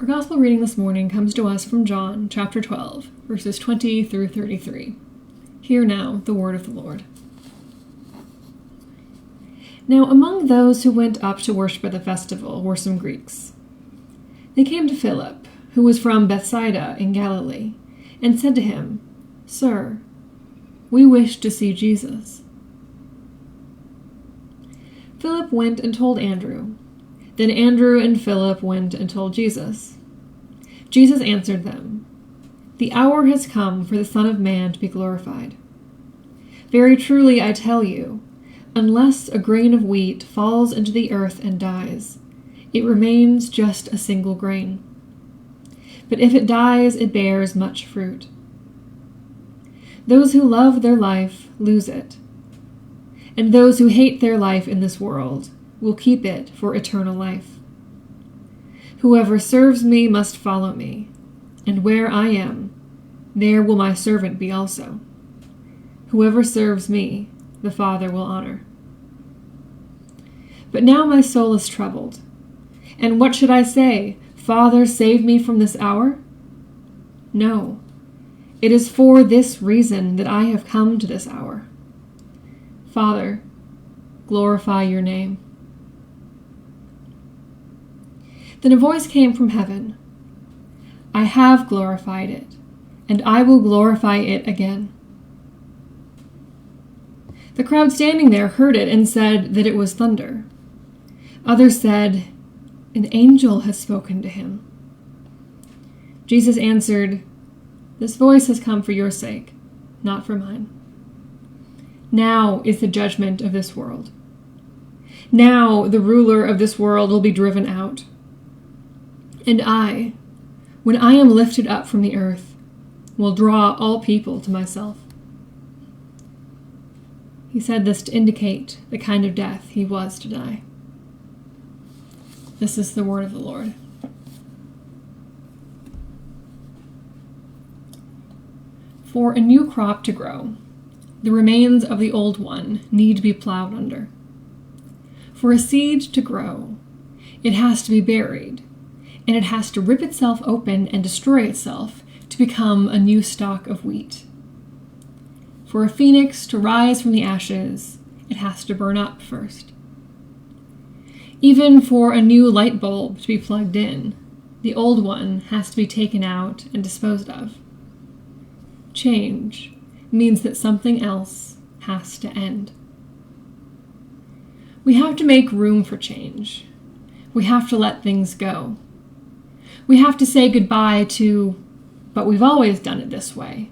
Our gospel reading this morning comes to us from John chapter 12, verses 20 through 33. Hear now the word of the Lord. Now among those who went up to worship at the festival were some Greeks. They came to Philip, who was from Bethsaida in Galilee, and said to him, "Sir, we wish to see Jesus." Philip went and told Andrew. Then Andrew and Philip went and told Jesus. Jesus answered them, "The hour has come for the Son of Man to be glorified. Very truly I tell you, unless a grain of wheat falls into the earth and dies, it remains just a single grain. But if it dies, it bears much fruit. Those who love their life lose it, and those who hate their life in this world will keep it for eternal life. Whoever serves me must follow me, and where I am, there will my servant be also. Whoever serves me, the Father will honor. But now my soul is troubled. And what should I say? Father, save me from this hour? No, it is for this reason that I have come to this hour. Father, glorify your name." Then a voice came from heaven. "I have glorified it, and I will glorify it again." The crowd standing there heard it and said that it was thunder. Others said, "An angel has spoken to him." Jesus answered, "This voice has come for your sake, not for mine. Now is the judgment of this world. Now the ruler of this world will be driven out. And I, when I am lifted up from the earth, will draw all people to myself." He said this to indicate the kind of death he was to die. This is the word of the Lord. For a new crop to grow, the remains of the old one need to be plowed under. For a seed to grow, it has to be buried, and it has to rip itself open and destroy itself to become a new stalk of wheat. For a phoenix to rise from the ashes, it has to burn up first. Even for a new light bulb to be plugged in, the old one has to be taken out and disposed of. Change means that something else has to end. We have to make room for change. We have to let things go. We have to say goodbye to, "But we've always done it this way."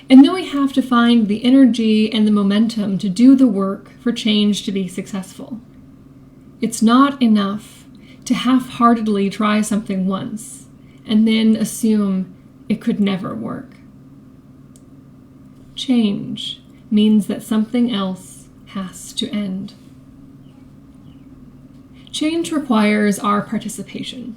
And then we have to find the energy and the momentum to do the work for change to be successful. It's not enough to half-heartedly try something once and then assume it could never work. Change means that something else has to end. Change requires our participation.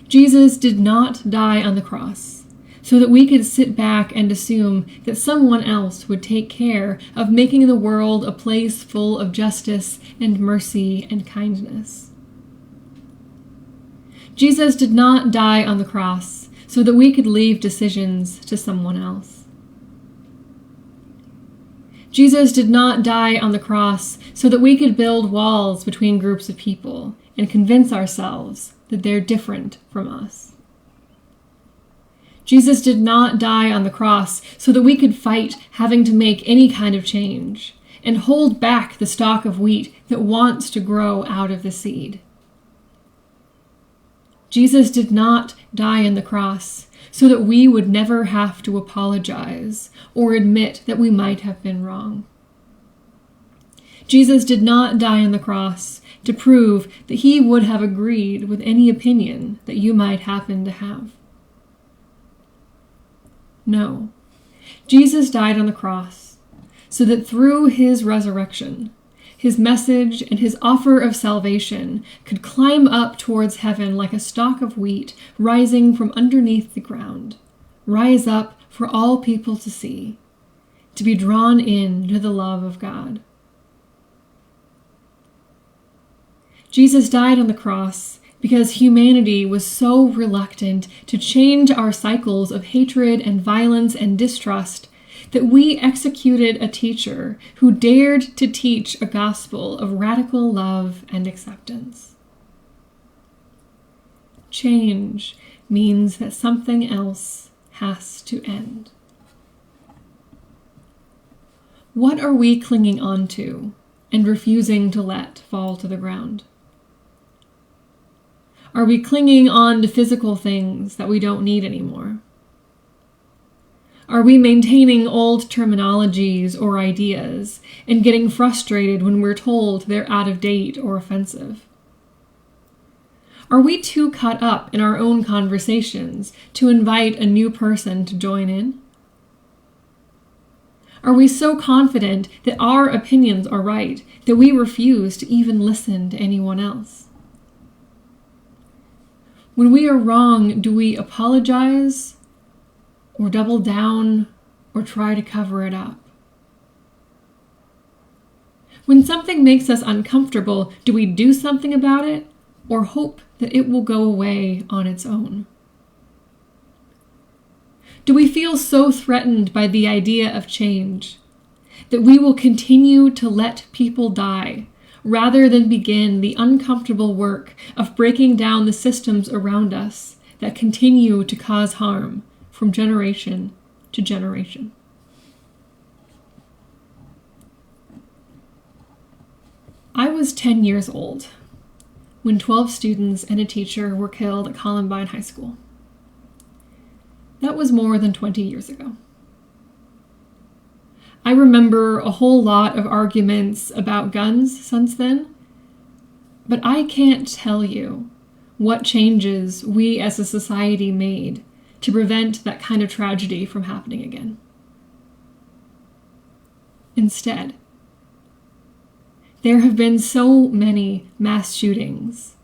Jesus did not die on the cross so that we could sit back and assume that someone else would take care of making the world a place full of justice and mercy and kindness. Jesus did not die on the cross so that we could leave decisions to someone else. Jesus did not die on the cross so that we could build walls between groups of people and convince ourselves that they're different from us. Jesus did not die on the cross so that we could fight having to make any kind of change and hold back the stalk of wheat that wants to grow out of the seed. Jesus did not die on the cross so that we would never have to apologize or admit that we might have been wrong. Jesus did not die on the cross to prove that he would have agreed with any opinion that you might happen to have. No, Jesus died on the cross so that through his resurrection, his message and his offer of salvation could climb up towards heaven like a stalk of wheat rising from underneath the ground, rise up for all people to see, to be drawn in to the love of God. Jesus died on the cross because humanity was so reluctant to change our cycles of hatred and violence and distrust that we executed a teacher who dared to teach a gospel of radical love and acceptance. Change means that something else has to end. What are we clinging on to and refusing to let fall to the ground? Are we clinging on to physical things that we don't need anymore? Are we maintaining old terminologies or ideas and getting frustrated when we're told they're out of date or offensive? Are we too caught up in our own conversations to invite a new person to join in? Are we so confident that our opinions are right that we refuse to even listen to anyone else? When we are wrong, do we apologize or double down or try to cover it up? When something makes us uncomfortable, do we do something about it or hope that it will go away on its own? Do we feel so threatened by the idea of change that we will continue to let people die rather than begin the uncomfortable work of breaking down the systems around us that continue to cause harm from generation to generation? I was 10 years old when 12 students and a teacher were killed at Columbine High School. That was more than 20 years ago. I remember a whole lot of arguments about guns since then, but I can't tell you what changes we as a society made to prevent that kind of tragedy from happening again. Instead, there have been so many mass shootings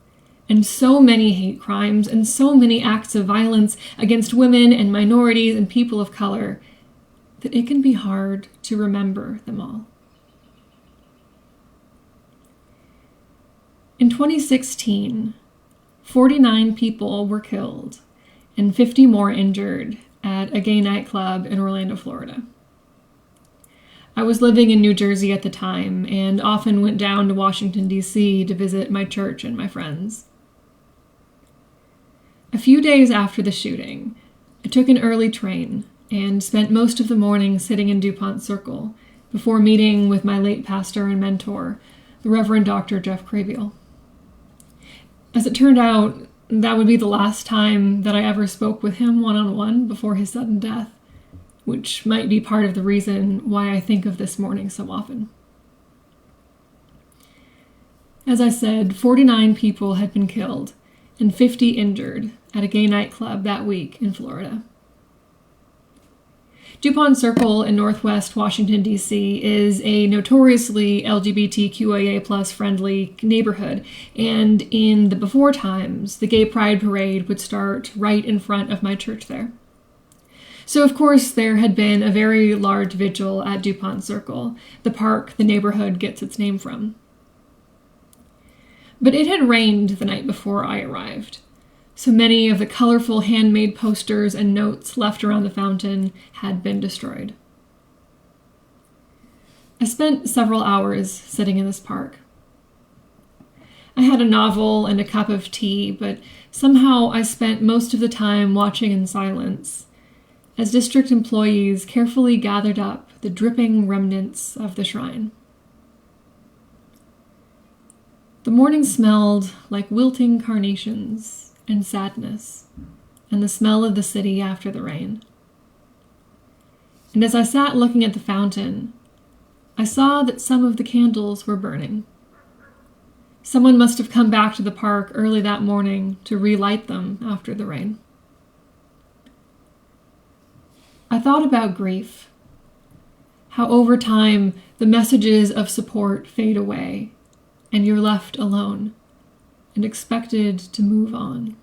and so many hate crimes and so many acts of violence against women and minorities and people of color that it can be hard to remember them all. In 2016, 49 people were killed and 50 more injured at a gay nightclub in Orlando, Florida. I was living in New Jersey at the time and often went down to Washington, D.C. to visit my church and my friends. A few days after the shooting, I took an early train and spent most of the morning sitting in DuPont Circle before meeting with my late pastor and mentor, the Reverend Dr. Jeff Craviel. As it turned out, that would be the last time that I ever spoke with him one-on-one before his sudden death, which might be part of the reason why I think of this morning so often. As I said, 49 people had been killed and 50 injured at a gay nightclub that week in Florida. DuPont Circle in Northwest Washington, D.C. is a notoriously LGBTQIA+ friendly neighborhood, and in the before times, the Gay Pride Parade would start right in front of my church there. So, of course, there had been a very large vigil at DuPont Circle, the park the neighborhood gets its name from. But it had rained the night before I arrived, so many of the colorful handmade posters and notes left around the fountain had been destroyed. I spent several hours sitting in this park. I had a novel and a cup of tea, but somehow I spent most of the time watching in silence as district employees carefully gathered up the dripping remnants of the shrine. The morning smelled like wilting carnations and sadness, and the smell of the city after the rain. And as I sat looking at the fountain, I saw that some of the candles were burning. Someone must have come back to the park early that morning to relight them after the rain. I thought about grief, how over time the messages of support fade away, and you're left alone and expected to move on.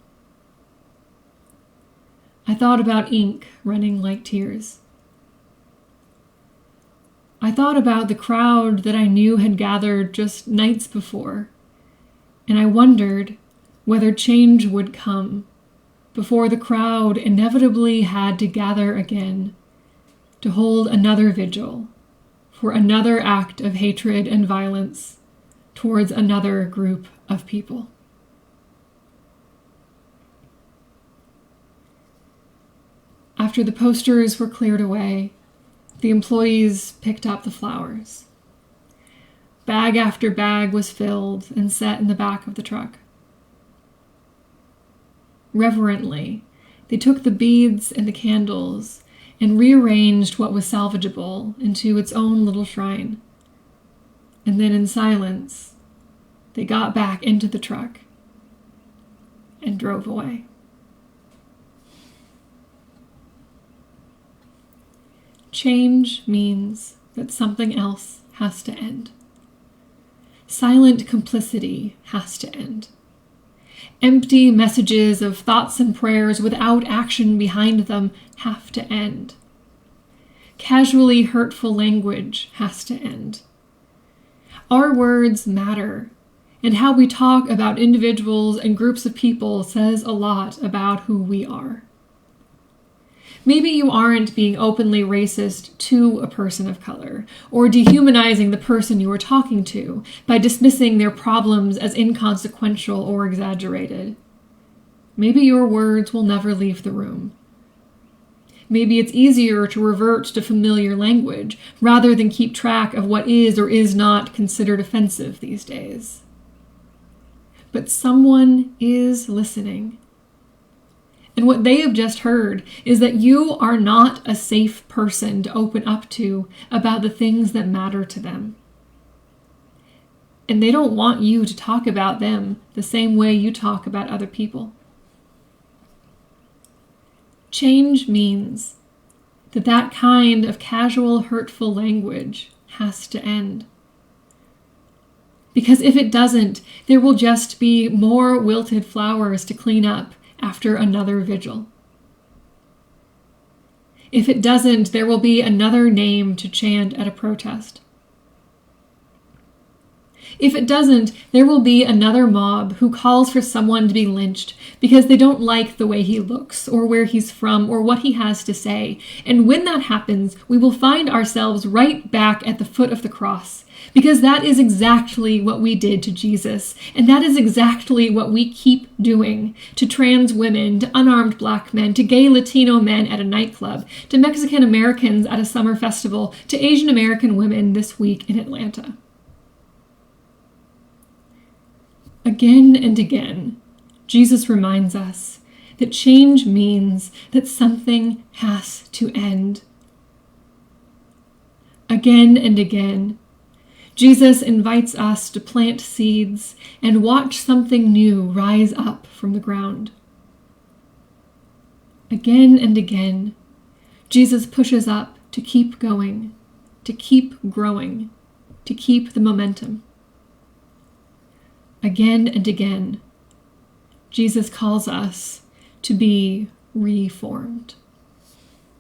I thought about ink running like tears. I thought about the crowd that I knew had gathered just nights before, and I wondered whether change would come before the crowd inevitably had to gather again to hold another vigil for another act of hatred and violence towards another group of people. After the posters were cleared away, the employees picked up the flowers. Bag after bag was filled and set in the back of the truck. Reverently, they took the beads and the candles and rearranged what was salvageable into its own little shrine. And then in silence, they got back into the truck and drove away. Change means that something else has to end. Silent complicity has to end. Empty messages of thoughts and prayers without action behind them have to end. Casually hurtful language has to end. Our words matter, and how we talk about individuals and groups of people says a lot about who we are. Maybe you aren't being openly racist to a person of color, or dehumanizing the person you are talking to by dismissing their problems as inconsequential or exaggerated. Maybe your words will never leave the room. Maybe it's easier to revert to familiar language rather than keep track of what is or is not considered offensive these days. But someone is listening. And what they have just heard is that you are not a safe person to open up to about the things that matter to them. And they don't want you to talk about them the same way you talk about other people. Change means that that kind of casual, hurtful language has to end. Because if it doesn't, there will just be more wilted flowers to clean up after another vigil. If it doesn't, there will be another name to chant at a protest. If it doesn't, there will be another mob who calls for someone to be lynched because they don't like the way he looks or where he's from or what he has to say. And when that happens, we will find ourselves right back at the foot of the cross, because that is exactly what we did to Jesus. And that is exactly what we keep doing to trans women, to unarmed black men, to gay Latino men at a nightclub, to Mexican Americans at a summer festival, to Asian American women this week in Atlanta. Again and again, Jesus reminds us that change means that something has to end. Again and again, Jesus invites us to plant seeds and watch something new rise up from the ground. Again and again, Jesus pushes up to keep going, to keep growing, to keep the momentum. Again and again, Jesus calls us to be reformed.